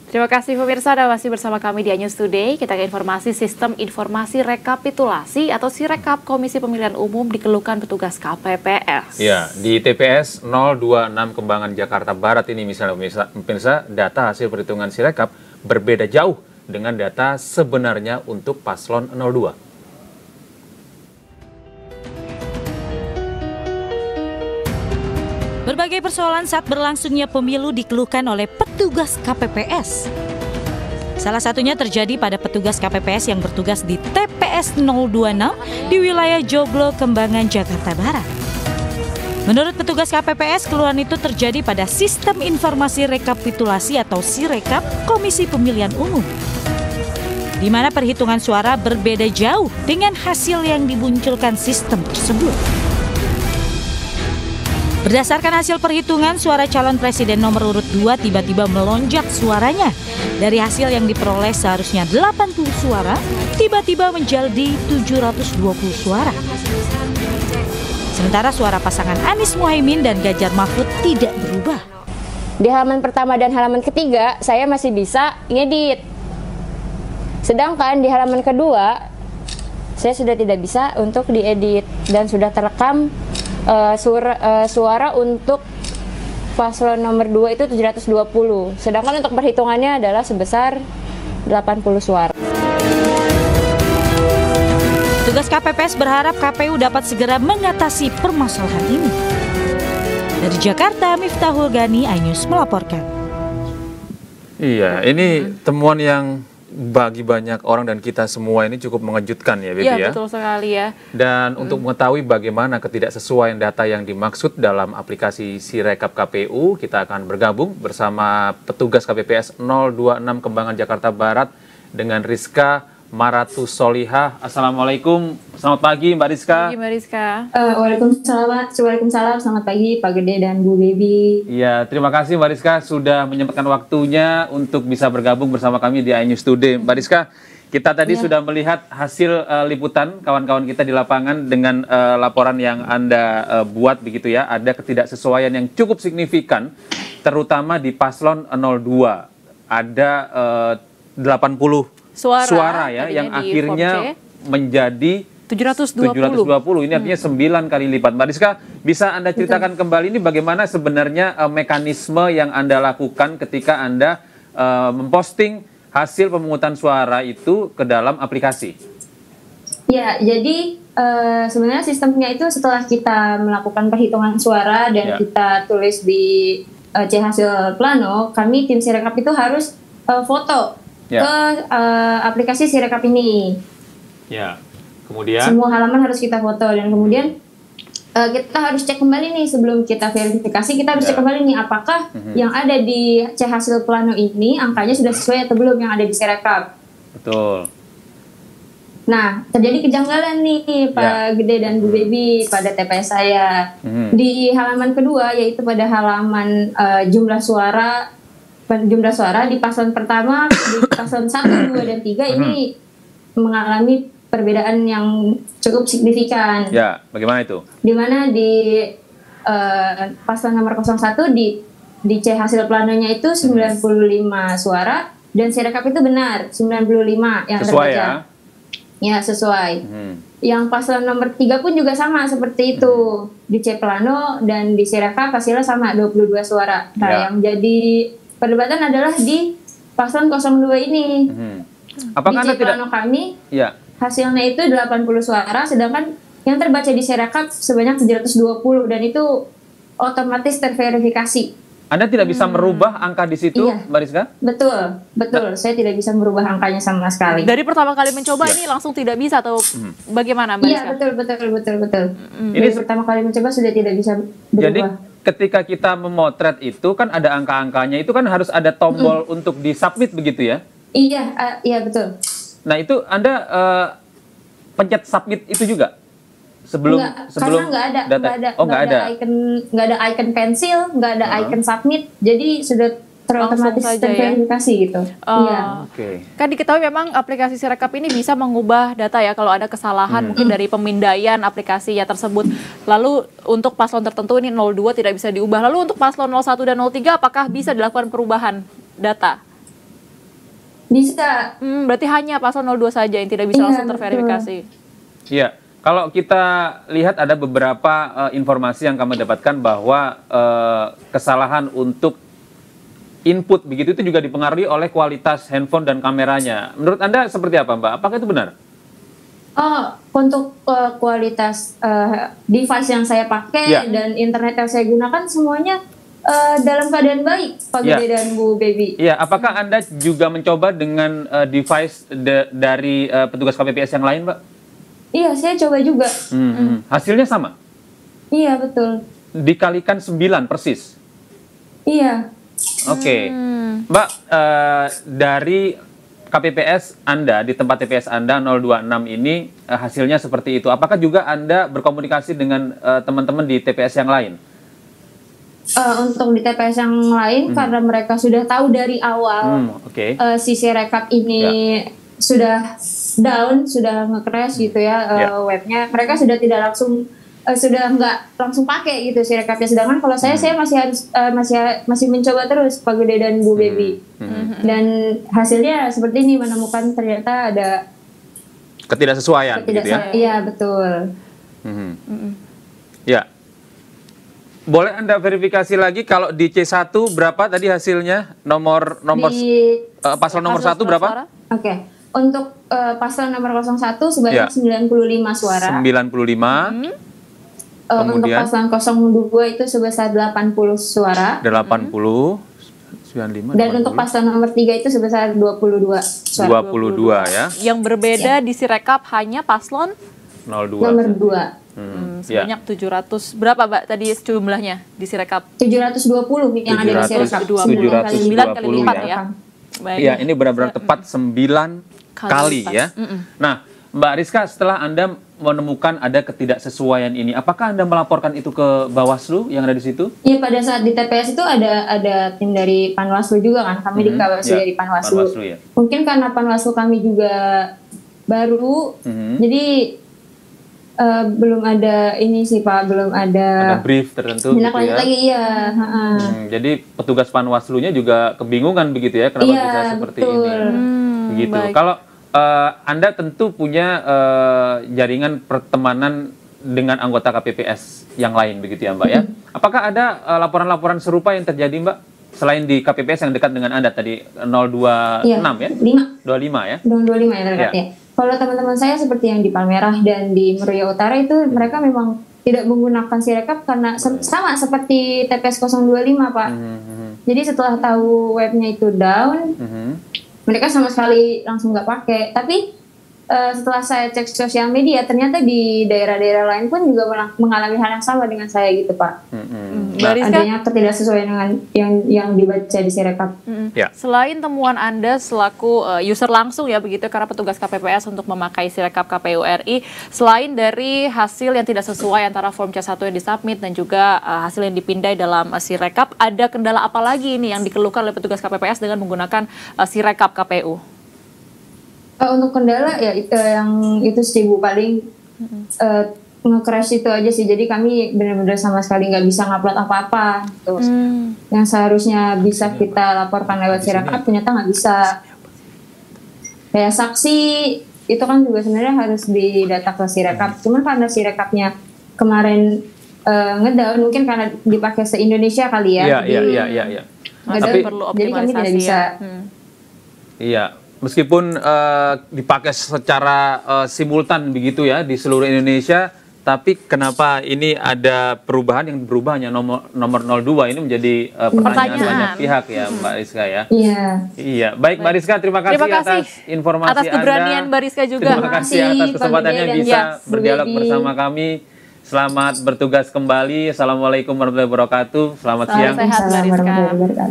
Terima kasih pemirsa, Anda masih bersama kami di iNews Today. Kita ke informasi sistem informasi rekapitulasi atau Sirekap Komisi Pemilihan Umum dikeluhkan petugas KPPS. Ya, di TPS 026 Kembangan Jakarta Barat ini misalnya pemirsa, data hasil perhitungan Sirekap berbeda jauh dengan data sebenarnya untuk paslon 02. Berbagai persoalan saat berlangsungnya pemilu dikeluhkan oleh petugas KPPS. Salah satunya terjadi pada petugas KPPS yang bertugas di TPS 026 di wilayah Joglo, Kembangan, Jakarta Barat. Menurut petugas KPPS, keluhan itu terjadi pada Sistem Informasi Rekapitulasi atau Sirekap Komisi Pemilihan Umum, di mana perhitungan suara berbeda jauh dengan hasil yang dimunculkan sistem tersebut. Berdasarkan hasil perhitungan, suara calon presiden nomor urut 2 tiba-tiba melonjak suaranya. Dari hasil yang diperoleh seharusnya 80 suara, tiba-tiba menjadi 720 suara. Sementara suara pasangan Anies Muhaimin dan Ganjar Mahfud tidak berubah. Di halaman pertama dan halaman ketiga, saya masih bisa ngedit. Sedangkan di halaman kedua, saya sudah tidak bisa untuk diedit dan sudah terekam suara untuk paslon nomor 2 itu 720. Sedangkan untuk perhitungannya adalah sebesar 80 suara. Tugas KPPS berharap KPU dapat segera mengatasi permasalahan ini. Dari Jakarta, Miftahul Gani, iNews melaporkan. Iya, ini temuan yang bagi banyak orang dan kita semua ini cukup mengejutkan ya, Bibi ya. Iya, betul sekali ya. Dan untuk mengetahui bagaimana ketidaksesuaian data yang dimaksud dalam aplikasi Sirekap KPU, kita akan bergabung bersama petugas KPPS 026 Kembangan Jakarta Barat dengan Rizka Maratus Solihah. Assalamualaikum, selamat pagi Mbak Rizka. Pagi Mbak Rizka. Waalaikumsalam, selamat pagi Pak Gede dan Bu Baby. Iya, terima kasih Mbak Rizka sudah menyempatkan waktunya untuk bisa bergabung bersama kami di iNews Today. Mbak Rizka, kita tadi sudah melihat hasil liputan kawan-kawan kita di lapangan dengan laporan yang Anda buat begitu ya. Ada ketidaksesuaian yang cukup signifikan, terutama di paslon 02. Ada 80 suara ya yang akhirnya menjadi 720. Ini artinya 9 kali lipat. Mbak Rizka, bisa Anda ceritakan kembali ini bagaimana sebenarnya mekanisme yang Anda lakukan ketika Anda memposting hasil pemungutan suara itu ke dalam aplikasi? Ya, jadi sebenarnya sistemnya itu setelah kita melakukan perhitungan suara dan kita tulis di C hasil plano, kami tim Sirekap itu harus foto ke aplikasi Sirekap ini. Ya, kemudian semua halaman harus kita foto dan kemudian kita harus cek kembali nih sebelum kita verifikasi, kita harus cek kembali nih apakah yang ada di C hasil plano ini angkanya sudah sesuai atau belum yang ada di Sirekap. Betul. Nah, terjadi kejanggalan nih Pak Gede dan Bu Baby pada TPS saya. Di halaman kedua, yaitu pada halaman jumlah suara di paslon pertama, di paslon 1, 2, dan 3 ini mengalami perbedaan yang cukup signifikan. Ya, bagaimana itu? Di mana di paslon nomor 01 di C hasil planonya itu 95 suara dan Sirekap itu benar 95 yang sesuai terbaca. Ya, sesuai. Yang paslon nomor 3 pun juga sama seperti itu. Di C plano dan di Sirekap hasilnya sama 22 suara. Nah, yang jadi perdebatan adalah di paslon 02 ini. Apakah di C plano kami hasilnya itu 80 suara, sedangkan yang terbaca di Sirekap sebanyak 720 dan itu otomatis terverifikasi. Anda tidak bisa merubah angka di situ, Mbak Rizka? Betul. Saya tidak bisa merubah angkanya sama sekali. Dari pertama kali mencoba ini langsung tidak bisa atau bagaimana, Mbak Rizka? Iya, betul. Dari pertama kali mencoba sudah tidak bisa berubah. Jadi ketika kita memotret itu kan ada angka-angkanya, itu kan harus ada tombol untuk disubmit begitu ya? Iya betul. Nah itu Anda pencet submit itu juga? Sebelum karena nggak ada icon pensil, nggak ada icon submit, jadi sudah otomatis terverifikasi gitu. Kan diketahui memang aplikasi Sirekap ini bisa mengubah data ya kalau ada kesalahan mungkin dari pemindaian aplikasinya tersebut. Lalu untuk paslon tertentu ini 02 tidak bisa diubah. Lalu untuk paslon 01 dan 03 apakah bisa dilakukan perubahan data? Bisa. Berarti hanya paslon 02 saja yang tidak bisa Iya, langsung terverifikasi. Iya, kalau kita lihat ada beberapa informasi yang kami dapatkan bahwa kesalahan untuk input begitu itu juga dipengaruhi oleh kualitas handphone dan kameranya. Menurut Anda seperti apa, Mbak? Apakah itu benar? Untuk kualitas device yang saya pakai dan internet yang saya gunakan semuanya dalam keadaan baik, Pak Gede dan Bu Baby. Iya, apakah Anda juga mencoba dengan device dari petugas KPPS yang lain, Mbak? Iya, saya coba juga. Hasilnya sama? Iya, betul. Dikalikan 9 persis? Iya. Oke. Mbak, dari KPPS Anda, di tempat TPS Anda 026 ini hasilnya seperti itu. Apakah juga Anda berkomunikasi dengan teman-teman di TPS yang lain? Untuk di TPS yang lain, karena mereka sudah tahu dari awal si Sirekap ini sudah down, sudah nge-crash gitu ya webnya. Mereka sudah tidak langsung, sudah nggak langsung pakai gitu Sirekapnya. Sedangkan kalau saya masih harus masih mencoba terus Pak Gede dan Bu Baby. Dan hasilnya seperti ini, menemukan ternyata ada ketidaksesuaian gitu ya? Iya, betul. Ya. Boleh Anda verifikasi lagi kalau di C1 berapa tadi hasilnya? Nomor paslon nomor 1 berapa? Oke. Untuk paslon nomor 01 sebanyak 95 suara. 95. Untuk paslon 02 itu sebesar 80 suara. 80. 95. Dan untuk paslon nomor 3 itu sebesar 22 suara. 22 ya. Yang berbeda di Sirekap hanya paslon 02. Nomor 2. Sebanyak 700 berapa Mbak tadi jumlahnya di Sirekap? 720 yang ada di Sirekap. 9 kali lipat ya. Baik. Iya, ini benar-benar tepat 9 kali ya. Nah, Mbak Rizka, setelah Anda menemukan ada ketidaksesuaian ini, apakah Anda melaporkan itu ke Bawaslu yang ada di situ? Iya, pada saat di TPS itu ada tim dari Panwaslu juga kan. Kami dikawasi dari Panwaslu. Mungkin karena Panwaslu kami juga baru, jadi belum ada ini sih Pak, belum ada brief tertentu gitu ya. Lagi iya. Jadi petugas Panwaslu-nya juga kebingungan begitu ya, kenapa bisa seperti ini. Begitu. Kalau Anda tentu punya jaringan pertemanan dengan anggota KPPS yang lain begitu ya Mbak ya. Apakah ada laporan-laporan serupa yang terjadi Mbak? Selain di KPPS yang dekat dengan Anda tadi 026 ya? 25 ya? 25 ya terdekat ya. Kalau teman-teman saya seperti yang di Palmerah dan di Meruya Utara itu mereka memang tidak menggunakan Sirekap karena sama seperti TPS 025 Pak. Jadi setelah tahu webnya itu down, mereka sama sekali langsung nggak pakai. Tapi setelah saya cek sosial media, ternyata di daerah-daerah lain pun juga mengalami hal yang sama dengan saya gitu Pak. Adanya ketidaksesuaian dengan yang dibaca di Sirekap. Selain temuan Anda selaku user langsung ya begitu karena petugas KPPS untuk memakai Sirekap KPU RI, selain dari hasil yang tidak sesuai antara form C1 yang disubmit dan juga hasil yang dipindai dalam Sirekap, ada kendala apa lagi ini yang dikeluhkan oleh petugas KPPS dengan menggunakan Sirekap KPU? Untuk kendala ya yang itu sih Bu, paling nge-crash itu aja sih. Jadi kami benar-benar sama sekali nggak bisa ngupload apa-apa gitu. Yang seharusnya bisa kita laporkan lewat Sirekap ternyata nggak bisa. Kayak saksi itu kan juga sebenarnya harus didata ke Sirekap. Cuman karena Sirekapnya kemarin ngedown, mungkin karena dipakai se-Indonesia kali ya. Iya. Tapi perlu optimalisasi. Jadi kami tidak bisa. Iya. Meskipun dipakai secara simultan begitu ya di seluruh Indonesia, tapi kenapa ini ada perubahan yang berubah hanya nomor 02 ini menjadi pertanyaan banyak pihak ya Mbak Rizka ya. Iya. Baik Mbak Rizka, terima kasih atas informasi atas keberanian Mbak Rizka juga. Terima kasih atas kesempatannya bisa berdialog bersama kami. Selamat bertugas kembali. Assalamualaikum warahmatullahi wabarakatuh. Selamat siang. Sehat Mbak Rizka.